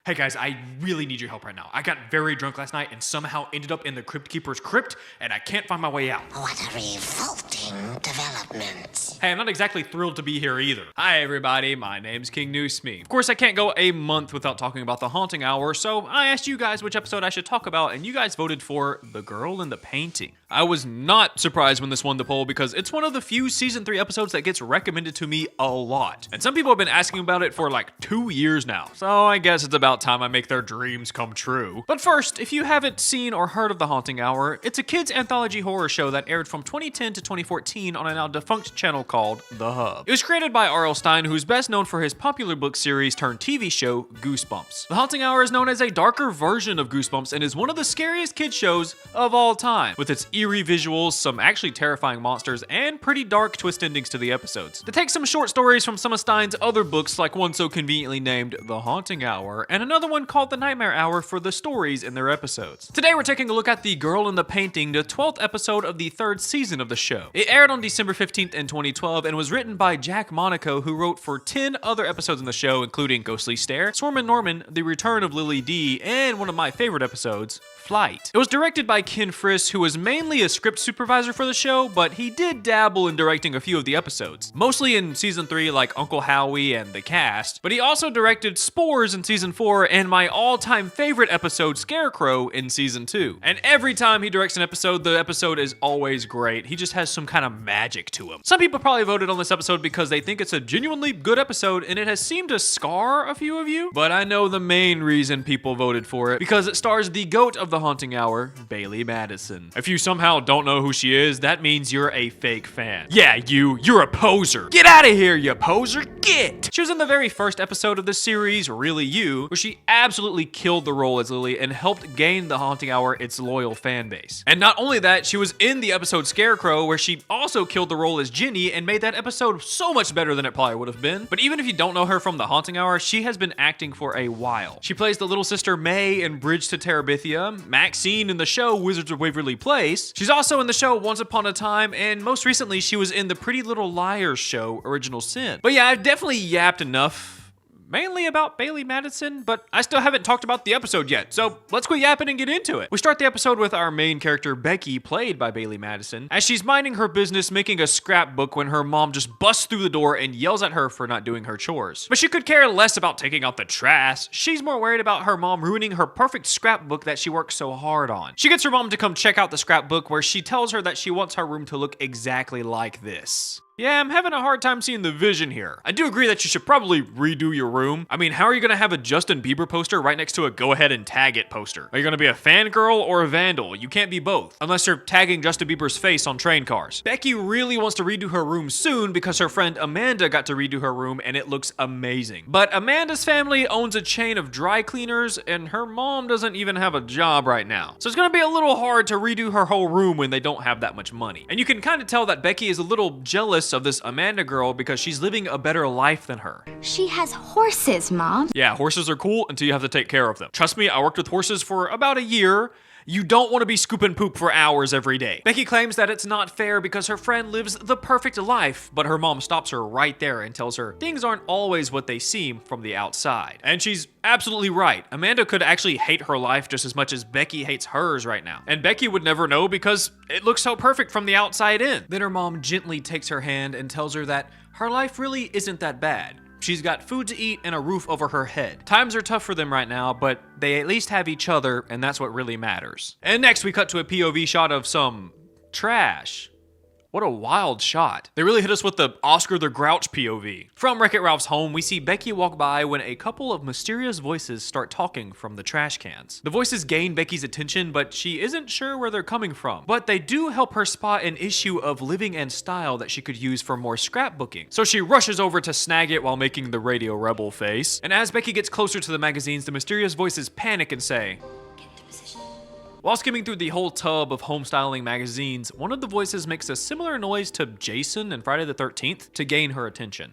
Hey guys, I really need your help right now. I got very drunk last night and somehow ended up in the Crypt Keeper's crypt, and I can't find my way out. What a revolting development. Hey, I'm not exactly thrilled to be here either. Hi everybody, my name's King Noosme. Of course, I can't go a month without talking about the Haunting Hour, so I asked you guys which episode I should talk about, and you guys voted for The Girl in the Painting. I was not surprised when this won the poll because it's one of the few season 3 episodes that gets recommended to me a lot. And some people have been asking about it for like 2 years now, so I guess it's about time I make their dreams come true. But first, if you haven't seen or heard of The Haunting Hour, it's a kids anthology horror show that aired from 2010 to 2014 on a now defunct channel called The Hub. It was created by R.L. Stine, who's best known for his popular book series turned TV show, Goosebumps. The Haunting Hour is known as a darker version of Goosebumps and is one of the scariest kids shows of all time, with its eerie visuals, some actually terrifying monsters, and pretty dark twist endings to the episodes. They take some short stories from some of Stine's other books, like one so conveniently named The Haunting Hour, and another one called The Nightmare Hour for the stories in their episodes. Today we're taking a look at The Girl in the Painting, the 12th episode of the 3rd season of the show. It aired on December 15th in 2012 and was written by Jack Monaco, who wrote for 10 other episodes in the show, including Ghostly Stare, Swarm and Norman, The Return of Lily D, and one of my favorite episodes, Flight. It was directed by Ken Friss, who was mainly a script supervisor for the show, but he did dabble in directing a few of the episodes, mostly in season 3 like Uncle Howie and The Cast, but he also directed Spores in season 4 and my all-time favorite episode, Scarecrow, in season 2. And every time he directs an episode, the episode is always great. He just has some kind of magic to him. Some people probably voted on this episode because they think it's a genuinely good episode and it has seemed to scar a few of you, but I know the main reason people voted for it, because it stars the GOAT of the Haunting Hour, Bailee Madison. If you somehow don't know who she is, that means you're a fake fan. Yeah, you're a poser. Get out of here, you poser, get! She was in the very first episode of the series, Really You, where she absolutely killed the role as Lily and helped gain the Haunting Hour its loyal fan base. And not only that, she was in the episode Scarecrow, where she also killed the role as Ginny and made that episode so much better than it probably would have been. But even if you don't know her from the Haunting Hour, she has been acting for a while. She plays the little sister May in Bridge to Terabithia, Maxine in the show Wizards of Waverly Place. She's also in the show Once Upon a Time, and most recently she was in the Pretty Little Liars show Original Sin. But yeah, I've definitely yapped enough, mainly about Bailee Madison, but I still haven't talked about the episode yet, so let's quit yapping and get into it. We start the episode with our main character, Becky, played by Bailee Madison, as she's minding her business making a scrapbook when her mom just busts through the door and yells at her for not doing her chores. But she could care less about taking out the trash. She's more worried about her mom ruining her perfect scrapbook that she worked so hard on. She gets her mom to come check out the scrapbook, where she tells her that she wants her room to look exactly like this. Yeah, I'm having a hard time seeing the vision here. I do agree that you should probably redo your room. I mean, how are you gonna have a Justin Bieber poster right next to a go ahead and tag it poster? Are you gonna be a fangirl or a vandal? You can't be both, unless you're tagging Justin Bieber's face on train cars. Becky really wants to redo her room soon because her friend Amanda got to redo her room and it looks amazing. But Amanda's family owns a chain of dry cleaners and her mom doesn't even have a job right now. So it's gonna be a little hard to redo her whole room when they don't have that much money. And you can kind of tell that Becky is a little jealous of this Amanda girl because she's living a better life than her. She has horses, Mom. Yeah, horses are cool until you have to take care of them. Trust me, I worked with horses for about a year. You don't want to be scooping poop for hours every day. Becky claims that it's not fair because her friend lives the perfect life, but her mom stops her right there and tells her things aren't always what they seem from the outside. And she's absolutely right. Amanda could actually hate her life just as much as Becky hates hers right now. And Becky would never know because it looks so perfect from the outside in. Then her mom gently takes her hand and tells her that her life really isn't that bad. She's got food to eat and a roof over her head. Times are tough for them right now, but they at least have each other, and that's what really matters. And next we cut to a POV shot of some trash. What a wild shot. They really hit us with the Oscar the Grouch POV. From Wreck-It Ralph's home, we see Becky walk by when a couple of mysterious voices start talking from the trash cans. The voices gain Becky's attention, but she isn't sure where they're coming from. But they do help her spot an issue of living and style that she could use for more scrapbooking. So she rushes over to snag it while making the Radio Rebel face. And as Becky gets closer to the magazines, the mysterious voices panic and say, "Get to position." While skimming through the whole tub of home styling magazines, one of the voices makes a similar noise to Jason in Friday the 13th to gain her attention.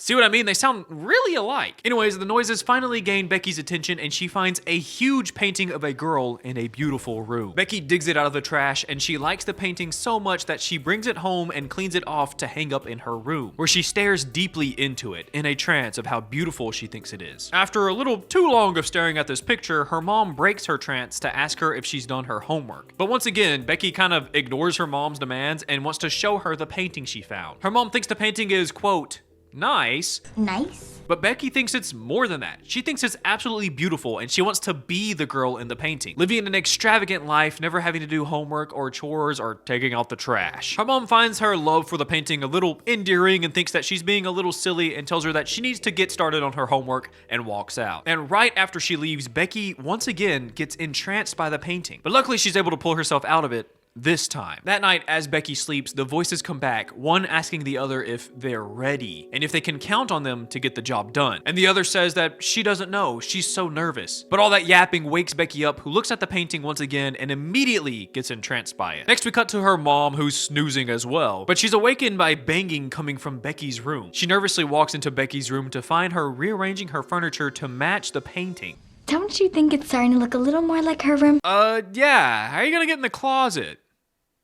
See what I mean? They sound really alike. Anyways, the noises finally gain Becky's attention and she finds a huge painting of a girl in a beautiful room. Becky digs it out of the trash and she likes the painting so much that she brings it home and cleans it off to hang up in her room, where she stares deeply into it in a trance of how beautiful she thinks it is. After a little too long of staring at this picture, her mom breaks her trance to ask her if she's done her homework. But once again, Becky kind of ignores her mom's demands and wants to show her the painting she found. Her mom thinks the painting is, quote, nice. Nice? But Becky thinks it's more than that. She thinks it's absolutely beautiful and she wants to be the girl in the painting, living an extravagant life, never having to do homework or chores or taking out the trash. Her mom finds her love for the painting a little endearing and thinks that she's being a little silly and tells her that she needs to get started on her homework and walks out. And right after she leaves, Becky once again gets entranced by the painting. But luckily she's able to pull herself out of it this time. That night, as Becky sleeps, the voices come back, one asking the other if they're ready and if they can count on them to get the job done. And the other says that she doesn't know, she's so nervous. But all that yapping wakes Becky up, who looks at the painting once again and immediately gets entranced by it. Next, we cut to her mom, who's snoozing as well, but she's awakened by banging coming from Becky's room. She nervously walks into Becky's room to find her rearranging her furniture to match the painting. Don't you think it's starting to look a little more like her room? Yeah. How are you gonna get in the closet?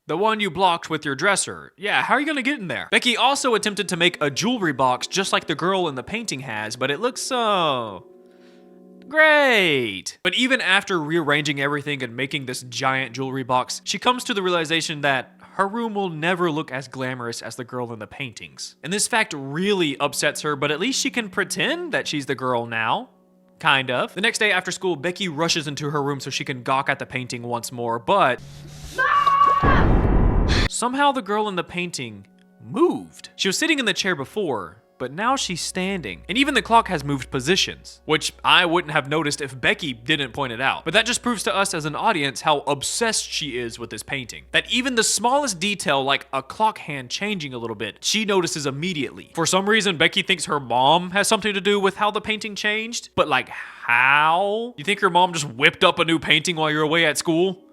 The one you blocked with your dresser. Yeah, how are you gonna get in there? Becky also attempted to make a jewelry box just like the girl in the painting has, but it looks so great. But even after rearranging everything and making this giant jewelry box, she comes to the realization that her room will never look as glamorous as the girl in the paintings. And this fact really upsets her, but at least she can pretend that she's the girl now. Kind of. The next day after school, Becky rushes into her room so she can gawk at the painting once more, but somehow the girl in the painting moved. She was sitting in the chair before, but now she's standing. And even the clock has moved positions, which I wouldn't have noticed if Becky didn't point it out. But that just proves to us as an audience how obsessed she is with this painting. That even the smallest detail, like a clock hand changing a little bit, she notices immediately. For some reason, Becky thinks her mom has something to do with how the painting changed. But like, how? You think your mom just whipped up a new painting while you're away at school?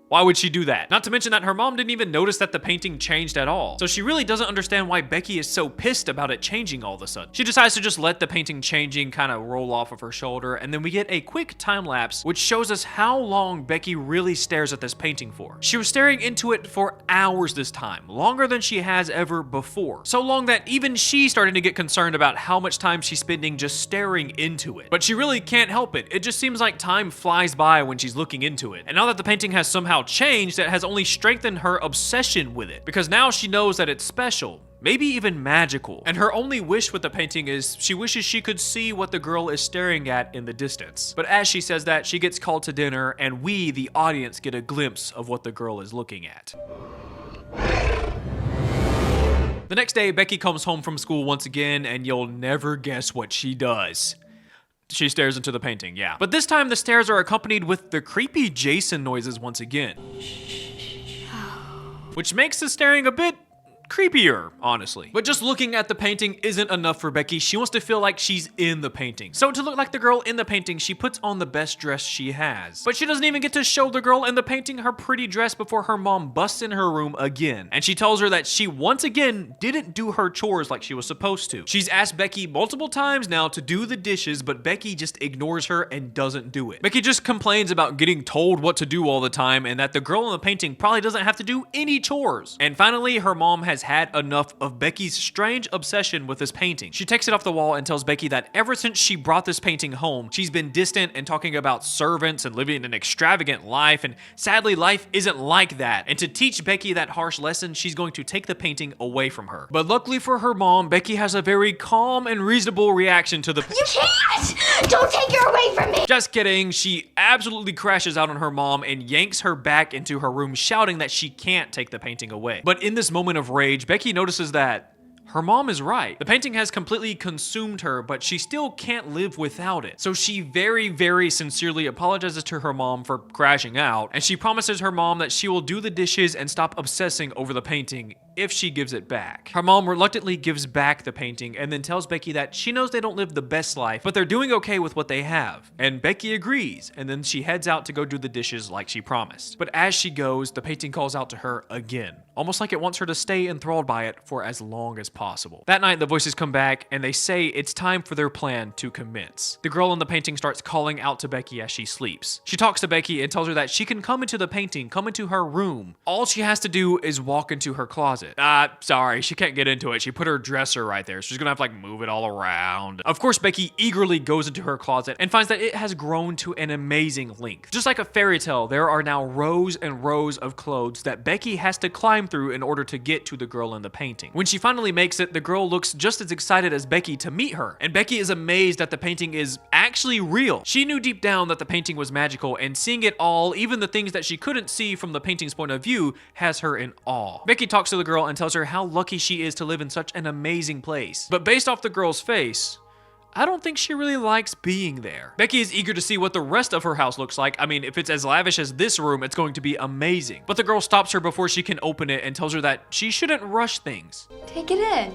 Why would she do that? Not to mention that her mom didn't even notice that the painting changed at all. So she really doesn't understand why Becky is so pissed about it changing all of a sudden. She decides to just let the painting changing kind of roll off of her shoulder, and then we get a quick time lapse which shows us how long Becky really stares at this painting for. She was staring into it for hours this time, longer than she has ever before. So long that even she's starting to get concerned about how much time she's spending just staring into it. But she really can't help it. It just seems like time flies by when she's looking into it. And now that the painting has somehow changed, that has only strengthened her obsession with it, because now she knows that it's special, maybe even magical. And her only wish with the painting is she wishes she could see what the girl is staring at in the distance. But as she says that, she gets called to dinner and we, the audience, get a glimpse of what the girl is looking at. The next day, Becky comes home from school once again, and you'll never guess what she does. She stares into the painting, yeah. But this time the stares are accompanied with the creepy Jason noises once again. Which makes the staring a bit creepier, honestly. But just looking at the painting isn't enough for Becky. She wants to feel like she's in the painting. So to look like the girl in the painting, she puts on the best dress she has. But she doesn't even get to show the girl in the painting her pretty dress before her mom busts in her room again. And she tells her that she once again didn't do her chores like she was supposed to. She's asked Becky multiple times now to do the dishes, but Becky just ignores her and doesn't do it. Becky just complains about getting told what to do all the time and that the girl in the painting probably doesn't have to do any chores. And finally, her mom has had enough of Becky's strange obsession with this painting. She takes it off the wall and tells Becky that ever since she brought this painting home, she's been distant and talking about servants and living an extravagant life, and sadly, life isn't like that. And to teach Becky that harsh lesson, she's going to take the painting away from her. But luckily for her mom, Becky has a very calm and reasonable reaction to the You can't! Don't take her away from me! Just kidding. She absolutely crashes out on her mom and yanks her back into her room, shouting that she can't take the painting away. But in this moment of rage, Becky notices that her mom is right. The painting has completely consumed her, but she still can't live without it. So she very, very sincerely apologizes to her mom for crashing out, and she promises her mom that she will do the dishes and stop obsessing over the painting if she gives it back. Her mom reluctantly gives back the painting and then tells Becky that she knows they don't live the best life, but they're doing okay with what they have. And Becky agrees, and then she heads out to go do the dishes like she promised. But as she goes, the painting calls out to her again. almost like it wants her to stay enthralled by it for as long as possible. That night, the voices come back and they say it's time for their plan to commence. The girl in the painting starts calling out to Becky as she sleeps. She talks to Becky and tells her that she can come into the painting, come into her room. All she has to do is walk into her closet. Sorry, she can't get into it. She put her dresser right there. She's gonna have to like move it all around. Of course, Becky eagerly goes into her closet and finds that it has grown to an amazing length. Just like a fairy tale, there are now rows and rows of clothes that Becky has to climb through in order to get to the girl in the painting. When she finally makes it, the girl looks just as excited as Becky to meet her, and Becky is amazed that the painting is actually real. She knew deep down that the painting was magical, and seeing it all, even the things that she couldn't see from the painting's point of view, has her in awe. Becky talks to the girl and tells her how lucky she is to live in such an amazing place. But based off the girl's face, I don't think she really likes being there. Becky is eager to see what the rest of her house looks like. I mean, if it's as lavish as this room, it's going to be amazing. But the girl stops her before she can open it and tells her that she shouldn't rush things. Take it in.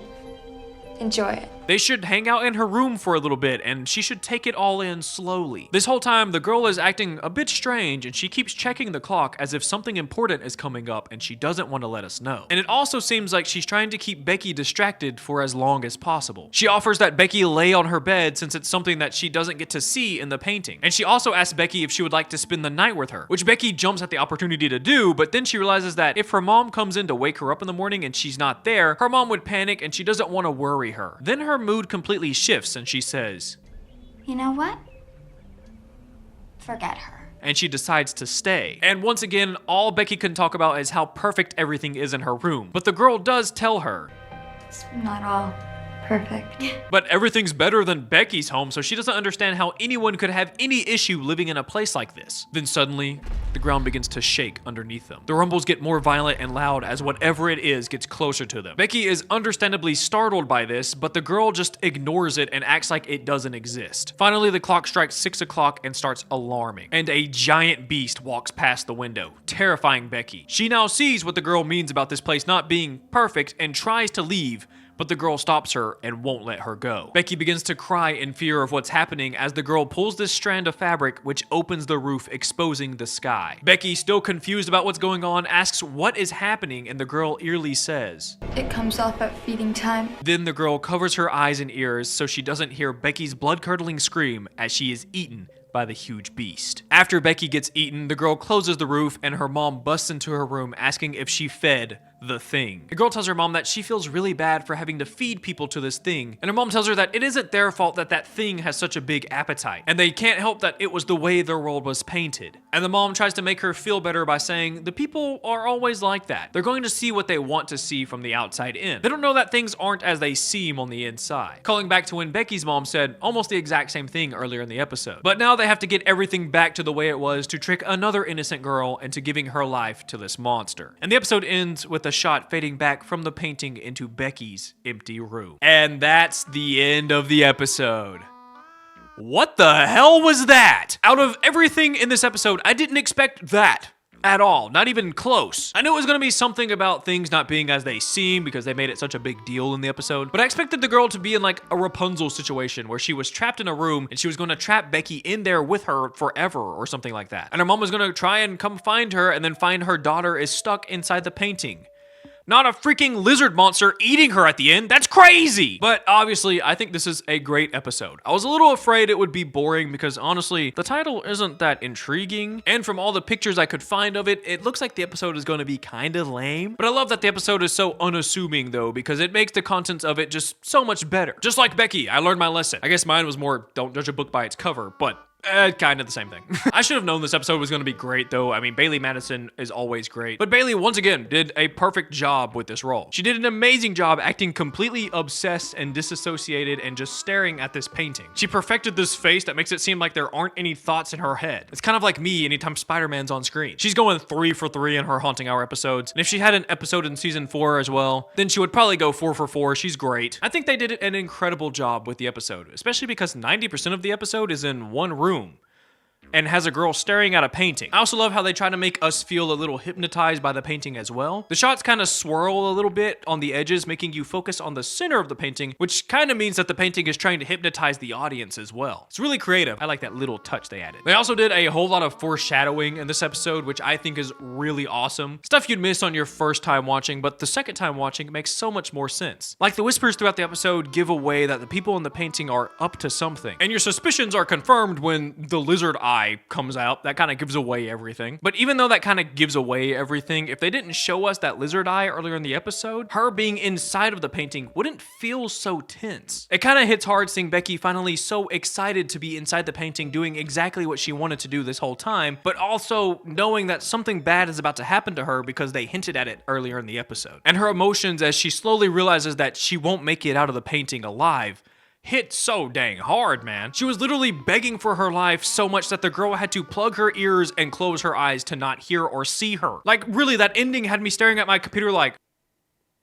Enjoy it. They should hang out in her room for a little bit, and she should take it all in slowly. This whole time, the girl is acting a bit strange, and she keeps checking the clock as if something important is coming up, and she doesn't want to let us know. And it also seems like she's trying to keep Becky distracted for as long as possible. She offers that Becky lay on her bed since it's something that she doesn't get to see in the painting. And she also asks Becky if she would like to spend the night with her, which Becky jumps at the opportunity to do, but then she realizes that if her mom comes in to wake her up in the morning and she's not there, her mom would panic and she doesn't want to worry her. Then her mood completely shifts and she says, You know what? Forget her. And she decides to stay. And once again, all Becky can talk about is how perfect everything is in her room. But the girl does tell her, It's not all perfect. but everything's better than Becky's home, so she doesn't understand how anyone could have any issue living in a place like this. Then suddenly, the ground begins to shake underneath them. The rumbles get more violent and loud as whatever it is gets closer to them. Becky is understandably startled by this, but the girl just ignores it and acts like it doesn't exist. Finally, the clock strikes 6 o'clock and starts alarming, and a giant beast walks past the window, terrifying Becky. She now sees what the girl means about this place not being perfect and tries to leave, but the girl stops her and won't let her go. Becky begins to cry in fear of what's happening as the girl pulls this strand of fabric which opens the roof, exposing the sky. Becky, still confused about what's going on, asks what is happening, and the girl eerily says, It comes off at feeding time. Then the girl covers her eyes and ears so she doesn't hear Becky's blood-curdling scream as she is eaten by the huge beast. After Becky gets eaten, the girl closes the roof and her mom busts into her room asking if she fed the thing. The girl tells her mom that she feels really bad for having to feed people to this thing, and her mom tells her that it isn't their fault that that thing has such a big appetite, and they can't help that it was the way their world was painted. And the mom tries to make her feel better by saying the people are always like that. They're going to see what they want to see from the outside in. They don't know that things aren't as they seem on the inside. Calling back to when Becky's mom said almost the exact same thing earlier in the episode. But now they have to get everything back to the way it was to trick another innocent girl into giving her life to this monster. And the episode ends with a shot fading back from the painting into Becky's empty room. And that's the end of the episode. What the hell was that? Out of everything in this episode, I didn't expect that at all, not even close. I knew it was gonna be something about things not being as they seem because they made it such a big deal in the episode, but I expected the girl to be in like a Rapunzel situation where she was trapped in a room and she was gonna trap Becky in there with her forever or something like that. And her mom was gonna try and come find her and then find her daughter is stuck inside the painting. Not a freaking lizard monster eating her at the end. That's crazy. But obviously, I think this is a great episode. I was a little afraid it would be boring because honestly, the title isn't that intriguing. And from all the pictures I could find of it, it looks like the episode is going to be kind of lame. But I love that the episode is so unassuming though, because it makes the contents of it just so much better. Just like Becky, I learned my lesson. I guess mine was more don't judge a book by its cover, but kind of the same thing. I should have known this episode was going to be great though. I mean, Bailee Madison is always great. But Bailee, once again, did a perfect job with this role. She did an amazing job acting completely obsessed and disassociated and just staring at this painting. She perfected this face that makes it seem like there aren't any thoughts in her head. It's kind of like me anytime Spider-Man's on screen. She's going 3 for 3 in her Haunting Hour episodes. And if she had an episode in season 4 as well, then she would probably go 4 for 4. She's great. I think they did an incredible job with the episode, especially because 90% of the episode is in one room. and has a girl staring at a painting. I also love how they try to make us feel a little hypnotized by the painting as well. The shots kind of swirl a little bit on the edges, making you focus on the center of the painting, which kind of means that the painting is trying to hypnotize the audience as well. It's really creative. I like that little touch they added. They also did a whole lot of foreshadowing in this episode, which I think is really awesome. Stuff you'd miss on your first time watching, but the second time watching makes so much more sense. Like the whispers throughout the episode give away that the people in the painting are up to something. And your suspicions are confirmed when the lizard eye comes out. That kind of gives away everything. But even though that kind of gives away everything, if they didn't show us that lizard eye earlier in the episode, her being inside of the painting wouldn't feel so tense. It kind of hits hard seeing Becky finally so excited to be inside the painting doing exactly what she wanted to do this whole time, but also knowing that something bad is about to happen to her because they hinted at it earlier in the episode. And her emotions as she slowly realizes that she won't make it out of the painting alive hit so dang hard, man. She was literally begging for her life so much that the girl had to plug her ears and close her eyes to not hear or see her. Like, really, that ending had me staring at my computer like,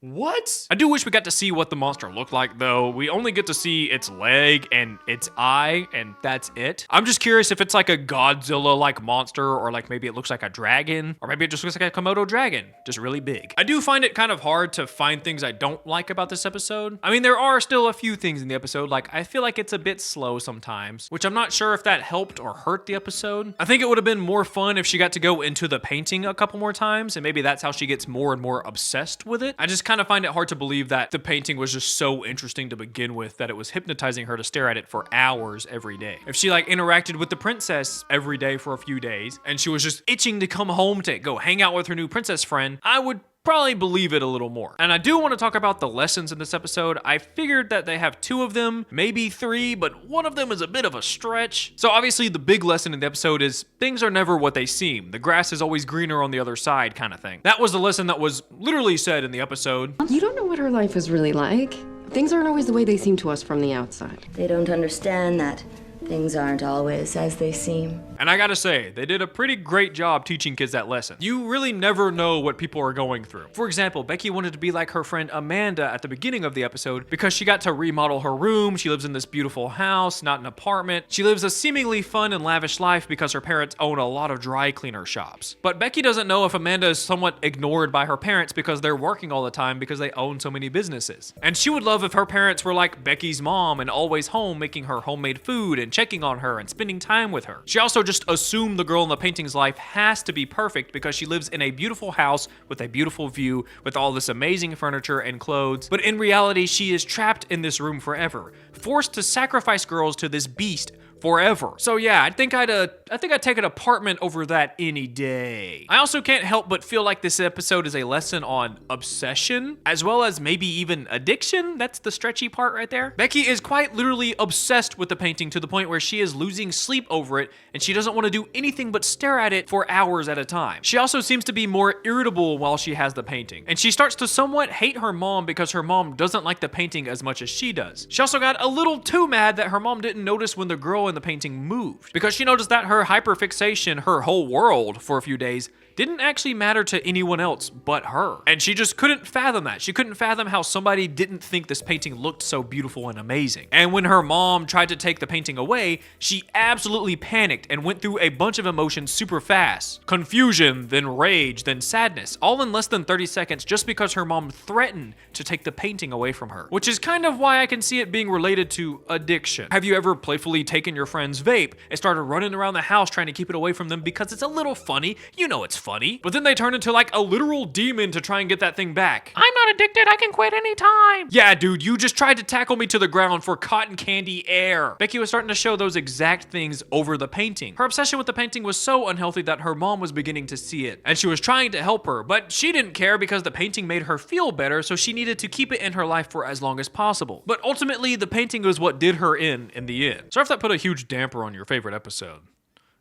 what? I do wish we got to see what the monster looked like, though. We only get to see its leg and its eye, and that's it. I'm just curious if it's like a Godzilla-like monster, or like maybe it looks like a dragon, or maybe it just looks like a Komodo dragon, just really big. I do find it kind of hard to find things I don't like about this episode. I mean, there are still a few things in the episode, like I feel like it's a bit slow sometimes, which I'm not sure if that helped or hurt the episode. I think it would have been more fun if she got to go into the painting a couple more times, and maybe that's how she gets more and more obsessed with it. I just kind of find it hard to believe that the painting was just so interesting to begin with that it was hypnotizing her to stare at it for hours every day. If she like interacted with the princess every day for a few days and she was just itching to come home to go hang out with her new princess friend, I would probably believe it a little more. And I do want to talk about the lessons in this episode. I figured that they have 2 of them, maybe 3, but one of them is a bit of a stretch. So obviously the big lesson in the episode is things are never what they seem. The grass is always greener on the other side kind of thing. That was the lesson that was literally said in the episode. You don't know what her life is really like. Things aren't always the way they seem to us from the outside. They don't understand that things aren't always as they seem. And I gotta say, they did a pretty great job teaching kids that lesson. You really never know what people are going through. For example, Becky wanted to be like her friend Amanda at the beginning of the episode because she got to remodel her room. She lives in this beautiful house, not an apartment. She lives a seemingly fun and lavish life because her parents own a lot of dry cleaner shops. But Becky doesn't know if Amanda is somewhat ignored by her parents because they're working all the time because they own so many businesses. And she would love if her parents were like Becky's mom and always home making her homemade food and checking on her and spending time with her. She also just assumed the girl in the painting's life has to be perfect because she lives in a beautiful house with a beautiful view with all this amazing furniture and clothes. But in reality, she is trapped in this room forever, forced to sacrifice girls to this beast forever. So yeah, I think I'd take an apartment over that any day. I also can't help but feel like this episode is a lesson on obsession, as well as maybe even addiction. That's the stretchy part right there. Becky is quite literally obsessed with the painting to the point where she is losing sleep over it, and she doesn't want to do anything but stare at it for hours at a time. She also seems to be more irritable while she has the painting, and she starts to somewhat hate her mom because her mom doesn't like the painting as much as she does. She also got a little too mad that her mom didn't notice when the girl in the painting moved, because she noticed that her hyperfixation, her whole world for a few days, didn't actually matter to anyone else but her. And she just couldn't fathom that. She couldn't fathom how somebody didn't think this painting looked so beautiful and amazing. And when her mom tried to take the painting away, she absolutely panicked and went through a bunch of emotions super fast. Confusion, then rage, then sadness, all in less than 30 seconds just because her mom threatened to take the painting away from her. Which is kind of why I can see it being related to addiction. Have you ever playfully taken your friend's vape and started running around the house trying to keep it away from them because it's a little funny? You know it's funny. But then they turn into like a literal demon to try and get that thing back. I'm not addicted, I can quit anytime. Yeah, dude, you just tried to tackle me to the ground for cotton candy air. Becky was starting to show those exact things over the painting. Her obsession with the painting was so unhealthy that her mom was beginning to see it, and she was trying to help her, but she didn't care because the painting made her feel better, so she needed to keep it in her life for as long as possible. But ultimately, the painting was what did her in the end. Sorry if that put a huge damper on your favorite episode.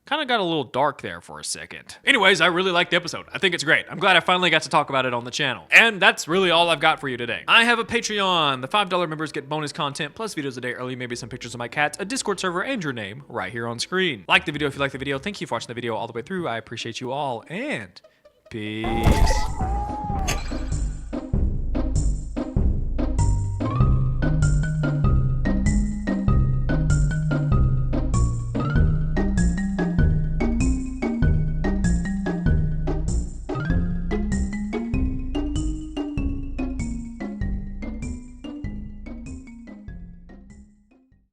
Kind of got a little dark there for a second. Anyways, I really liked the episode. I think it's great. I'm glad I finally got to talk about it on the channel. And that's really all I've got for you today. I have a Patreon. The $5 members get bonus content, plus videos a day early, maybe some pictures of my cats, a Discord server, and your name right here on screen. Like the video if you like the video. Thank you for watching the video all the way through. I appreciate you all, and peace.